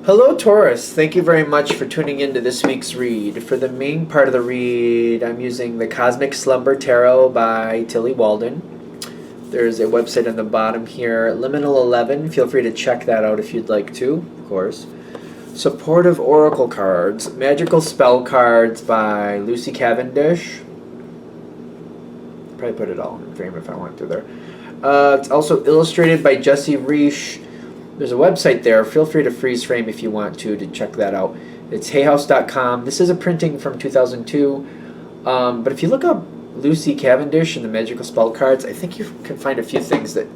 Hello, Taurus. Thank you very much for tuning in to this week's read. For the main part of the read, I'm using the Cosmic Slumber Tarot by Tilly Walden. There's a website on the bottom here, Liminal 11. Feel free to check that out if you'd like to, of course. Supportive Oracle cards, Magical Spell cards by Lucy Cavendish. Probably put it all in frame if I went through there. It's also illustrated by Jesse Reish. There's a website there. Feel free to freeze frame if you want to check that out. It's hayhouse.com. This is a printing from 2002. But if you look up Lucy Cavendish and the Magical Spell cards, I think you can find a few things that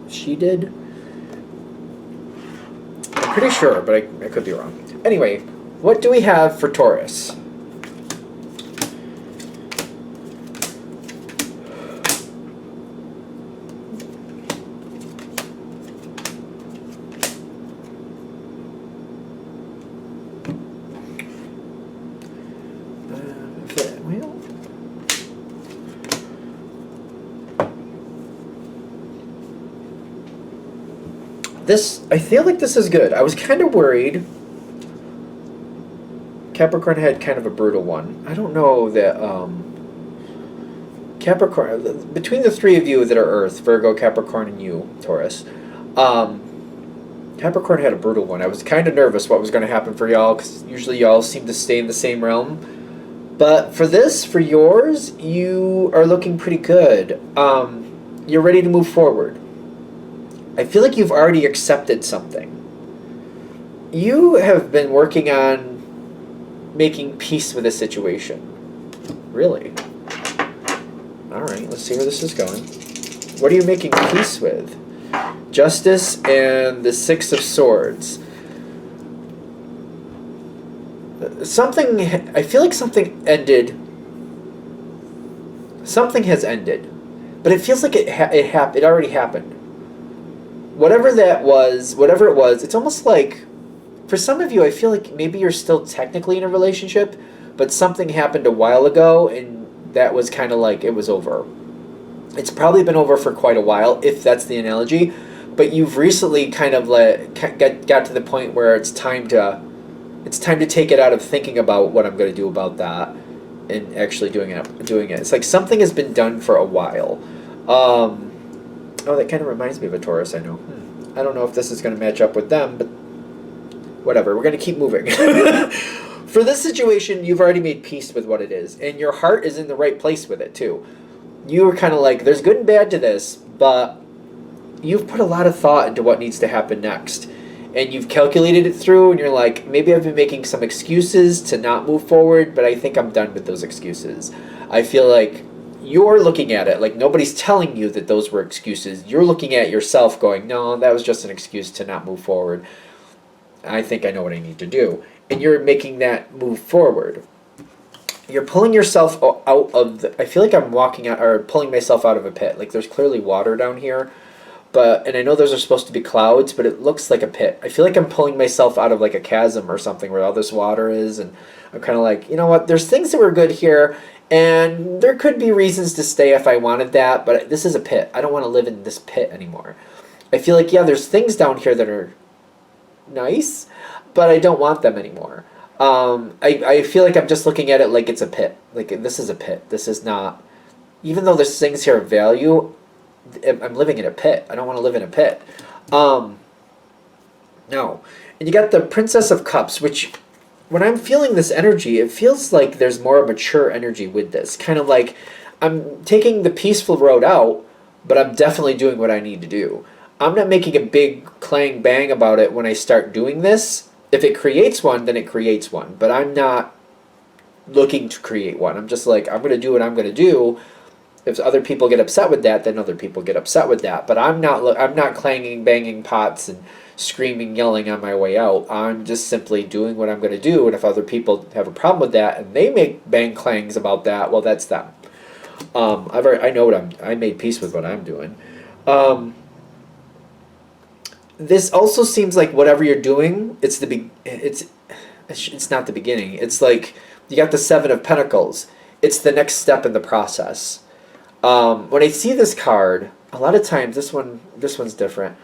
she did. I'm pretty sure, but I could be wrong. Anyway, what do we have for Taurus? I feel like this is good. I was kind of worried. Capricorn had kind of a brutal one. I don't know that Capricorn, between the three of you that are Earth, Virgo, Capricorn, and you, Taurus, Capricorn had a brutal one. I was kind of nervous what was going to happen for y'all, because usually y'all seem to stay in the same realm. But for this, for yours, you are looking pretty good. You're ready to move forward. I feel like you've already accepted something. You have been working on making peace with a situation. Really? Alright, let's see where this is going. What are you making peace with? Justice and the Six of Swords. I feel like something ended. Something has ended. But it feels like it already happened. Whatever it was, it's almost like, for some of you, I feel like maybe you're still technically in a relationship, but something happened a while ago, and that was kind of like it was over. It's probably been over for quite a while, if that's the analogy, but you've recently kind of got to the point where it's time to take it out of thinking about what I'm going to do about that and actually doing it. It's like something has been done for a while. Oh, that kind of reminds me of a Taurus, I know. I don't know if this is going to match up with them, but whatever. We're going to keep moving. For this situation, you've already made peace with what it is, and your heart is in the right place with it, too. You were kind of like, there's good and bad to this, but you've put a lot of thought into what needs to happen next, and you've calculated it through, and you're like, maybe I've been making some excuses to not move forward, but I think I'm done with those excuses. I feel like you're looking at it like nobody's telling you that those were excuses. You're looking at yourself going, no, that was just an excuse to not move forward. I think I know what I need to do. And you're making that move forward. You're pulling yourself out of I feel like I'm pulling myself out of a pit. Like there's clearly water down here. And I know those are supposed to be clouds, but it looks like a pit. I feel like I'm pulling myself out of like a chasm or something where all this water is. And I'm kind of like, you know what, there's things that were good here. And there could be reasons to stay if I wanted that, but this is a pit. I don't want to live in this pit anymore. I feel like, yeah, there's things down here that are nice, but I don't want them anymore. I feel like I'm just looking at it like it's a pit. Like, this is a pit. This is not... Even though there's things here of value, I'm living in a pit. I don't want to live in a pit. No. And you got the Princess of Cups, which... When I'm feeling this energy, it feels like there's more mature energy with this. Kind of like I'm taking the peaceful road out, but I'm definitely doing what I need to do. I'm not making a big clang bang about it when I start doing this. If it creates one, then it creates one. But I'm not looking to create one. I'm just like, I'm going to do what I'm going to do. If other people get upset with that, then other people get upset with that. But I'm not clanging, banging pots and screaming, yelling on my way out. I'm just simply doing what I'm going to do, and if other people have a problem with that and they make bang clangs about that, well, that's them. I made peace with what I'm doing. This also seems like whatever you're doing, it's not the beginning. It's like you got the Seven of Pentacles. It's the next step in the process. When I see this card, a lot of times this one's different.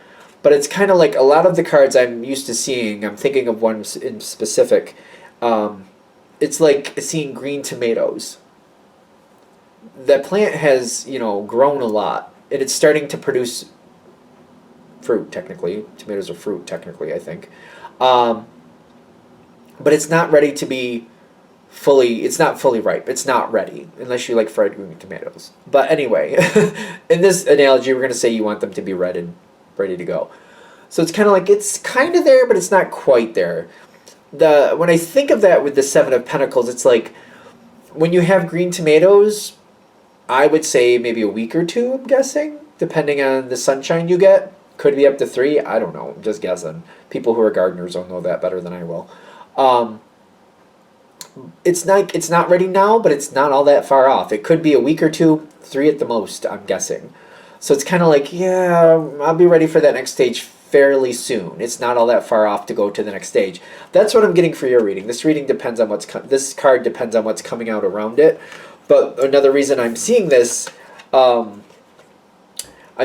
but it's kind of like a lot of the cards I'm used to seeing. I'm thinking of one in specific. It's like seeing green tomatoes. That plant has, grown a lot, and it's starting to produce fruit. Technically, tomatoes are fruit. Technically, I think, but it's not ready to be fully. It's not fully ripe. It's not ready unless you like fried green tomatoes. But anyway, in this analogy, we're going to say you want them to be red and ready to go. So it's kind of like it's kind of there, but it's not quite there. When I think of that with the Seven of Pentacles, it's like when you have green tomatoes, I would say maybe a week or two, I'm guessing, depending on the sunshine you get. Could be up to 3. I don't know. I'm just guessing. People who are gardeners will know that better than I will. It's not ready now, but it's not all that far off. It could be a week or 2, 3 at the most, I'm guessing. So it's kind of like, yeah, I'll be ready for that next stage fairly soon. It's not all that far off to go to the next stage. That's what I'm getting for your reading. This reading depends on this card depends on what's coming out around it. But another reason I'm seeing this, I'm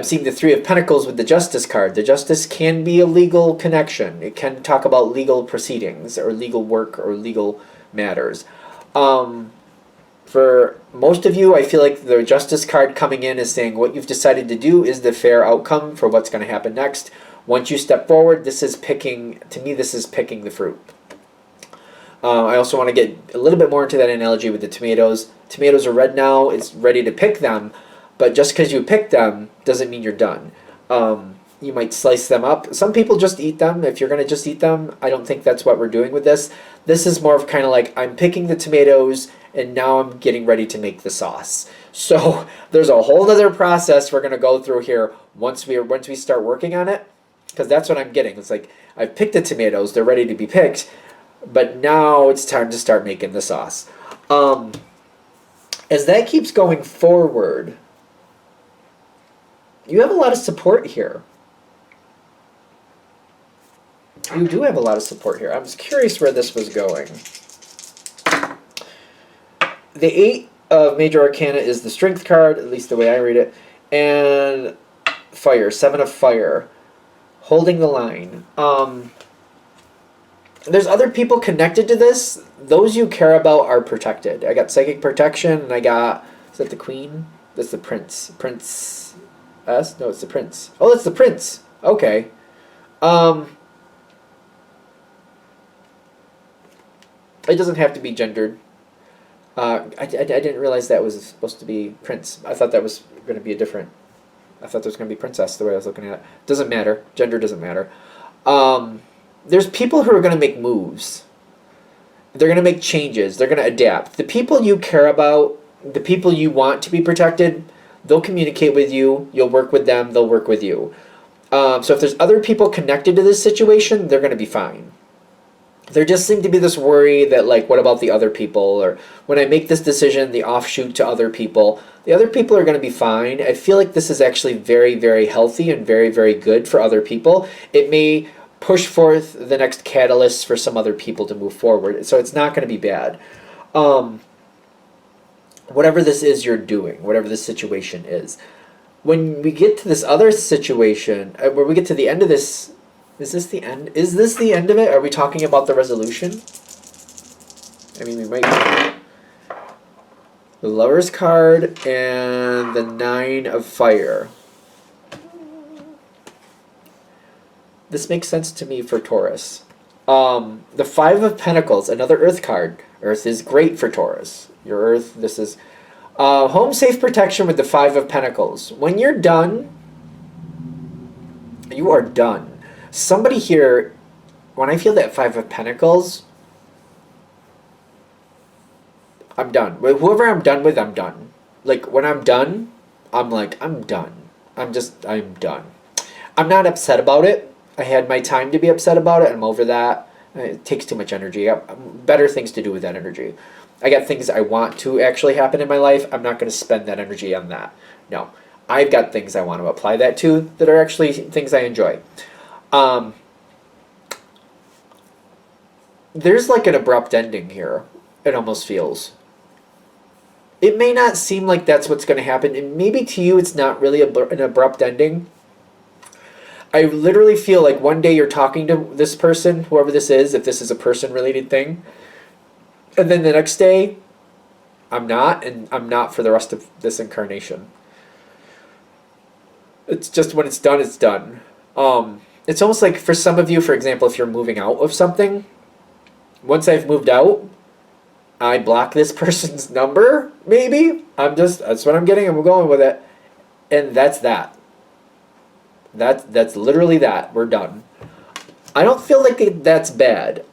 seeing the Three of Pentacles with the Justice card. The Justice can be a legal connection. It can talk about legal proceedings or legal work or legal matters. For most of you, I feel like the Justice card coming in is saying what you've decided to do is the fair outcome for what's going to happen next. Once you step forward, this is picking the fruit. I also want to get a little bit more into that analogy with the tomatoes. Tomatoes are red now. It's ready to pick them. But just because you pick them doesn't mean you're done. You might slice them up. Some people just eat them. If you're going to just eat them, I don't think that's what we're doing with this. This is more of kind of like I'm picking the tomatoes and now I'm getting ready to make the sauce. So there's a whole other process we're going to go through here once we start working on it. Because that's what I'm getting. It's like I've picked the tomatoes. They're ready to be picked. But now it's time to start making the sauce. As that keeps going forward, you have a lot of support here. You do have a lot of support here. I was curious where this was going. The 8 of Major Arcana is the Strength card, at least the way I read it. And Fire, 7 of Fire. Holding the line. There's other people connected to this. Those you care about are protected. I got Psychic Protection, and I got... Is that the Queen? That's the Prince. Prince... S? No, it's the Prince. Oh, that's the Prince. Okay. It doesn't have to be gendered. I didn't realize that was supposed to be Prince. I thought that was going to be a different... I thought there was going to be Princess the way I was looking at it. Doesn't matter. Gender doesn't matter. There's people who are going to make moves. They're going to make changes. They're going to adapt. The people you care about, the people you want to be protected, they'll communicate with you. You'll work with them. They'll work with you. So if there's other people connected to this situation, they're going to be fine. There just seemed to be this worry that, like, what about the other people? Or when I make this decision, the offshoot to other people, the other people are going to be fine. I feel like this is actually very, very healthy and very, very good for other people. It may push forth the next catalyst for some other people to move forward. So it's not going to be bad. Whatever this is you're doing, whatever this situation is. When we get to this other situation, where we get to the end of this, is this the end? Is this the end of it? Are we talking about the resolution? I mean, we might... The Lover's card and the 9 of Fire. This makes sense to me for Taurus. The 5 of Pentacles, another Earth card. Earth is great for Taurus. Your Earth, this is... home safe protection with the 5 of Pentacles. When you're done, you are done. Somebody here, when I feel that 5 of Pentacles, I'm done. With whoever I'm done with, I'm done. Like, when I'm done, I'm like, I'm done. I'm done. I'm not upset about it. I had my time to be upset about it. I'm over that. It takes too much energy. I have better things to do with that energy. I got things I want to actually happen in my life. I'm not going to spend that energy on that. No. I've got things I want to apply that to that are actually things I enjoy. There's like an abrupt ending here. It almost feels. It may not seem like that's what's going to happen. And maybe to you it's not really an abrupt ending. I literally feel like one day you're talking to this person, whoever this is, if this is a person-related thing, and then the next day, I'm not, and I'm not for the rest of this incarnation. It's just when it's done, it's done. It's almost like for some of you, for example, if you're moving out of something, once I've moved out, I block this person's number, maybe. That's what I'm getting, I'm going with it. And that's that. That's literally that. We're done. I don't feel like that's bad.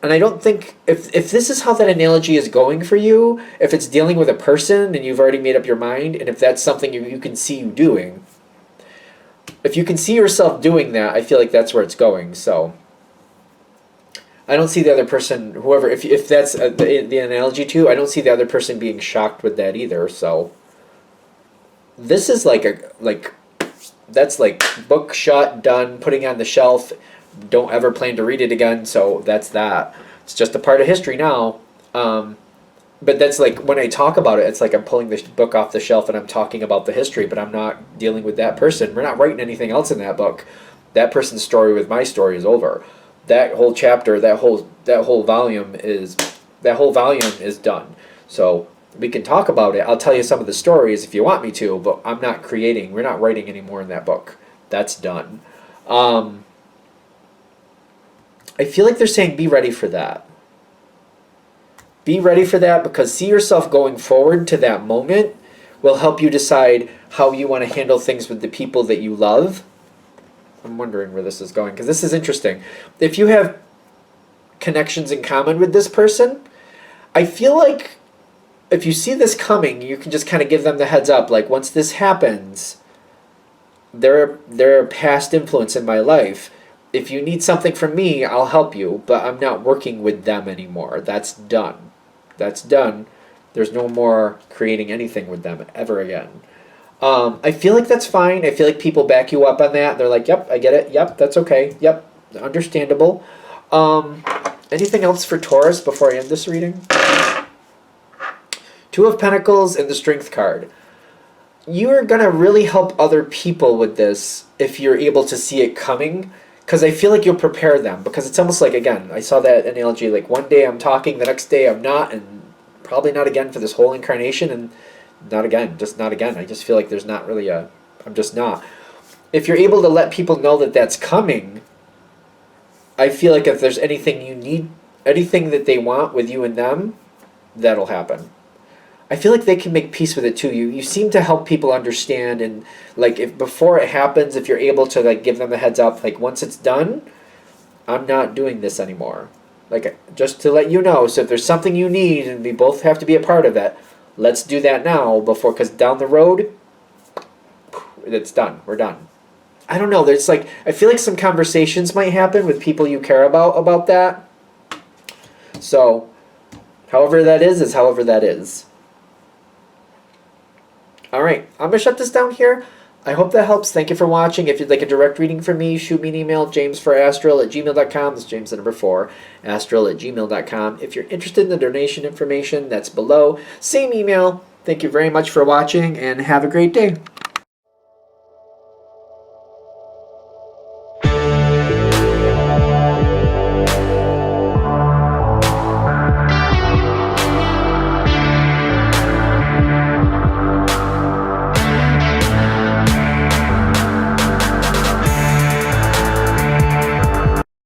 And I don't think, if this is how that analogy is going for you, if it's dealing with a person and you've already made up your mind, and if that's something you can see you doing, if you can see yourself doing that, I feel like that's where it's going. So I don't see the other person, whoever, if that's the analogy too, I don't see the other person being shocked with that either. So this is that's like book shut, done, putting on the shelf. Don't ever plan to read it again. So that's that. It's just a part of history now. But that's like when I talk about it, it's like I'm pulling the book off the shelf and I'm talking about the history, but I'm not dealing with that person. We're not writing anything else in that book. That person's story with my story is over. That whole chapter, that whole volume is done. So we can talk about it. I'll tell you some of the stories if you want me to, but I'm not creating. We're not writing anymore in that book. That's done. I feel like they're saying be ready for that. Be ready for that, because see yourself going forward to that moment will help you decide how you want to handle things with the people that you love. I'm wondering where this is going, because this is interesting. If you have connections in common with this person, I feel like if you see this coming, you can just kind of give them the heads up. Like, once this happens, they're a past influence in my life. If you need something from me, I'll help you, but I'm not working with them anymore. That's done. That's done. There's no more creating anything with them ever again. I feel like that's fine. I feel like people back you up on that. They're like, yep, I get it. Yep, that's okay. Yep, understandable. Anything else for Taurus before I end this reading? Two of Pentacles and the Strength card. You're going to really help other people with this if you're able to see it coming, because I feel like you'll prepare them. Because it's almost like, again, I saw that analogy, like one day I'm talking, the next day I'm not, and probably not again for this whole incarnation, and not again, just not again. I just feel like there's not really I'm just not. If you're able to let people know that that's coming, I feel like if there's anything you need, anything that they want with you and them, that'll happen. I feel like they can make peace with it too. You seem to help people understand, and like if before it happens, if you're able to like give them a heads up, like once it's done, I'm not doing this anymore. Like, just to let you know. So if there's something you need and we both have to be a part of it, let's do that now before, because down the road, it's done. We're done. I don't know. There's like, I feel like some conversations might happen with people you care about that. So however that is however that is. Alright, I'm going to shut this down here. I hope that helps. Thank you for watching. If you'd like a direct reading from me, shoot me an email, jamesforastral@gmail.com. That's James the number 4, astral@gmail.com. If you're interested in the donation information, that's below. Same email. Thank you very much for watching, and have a great day.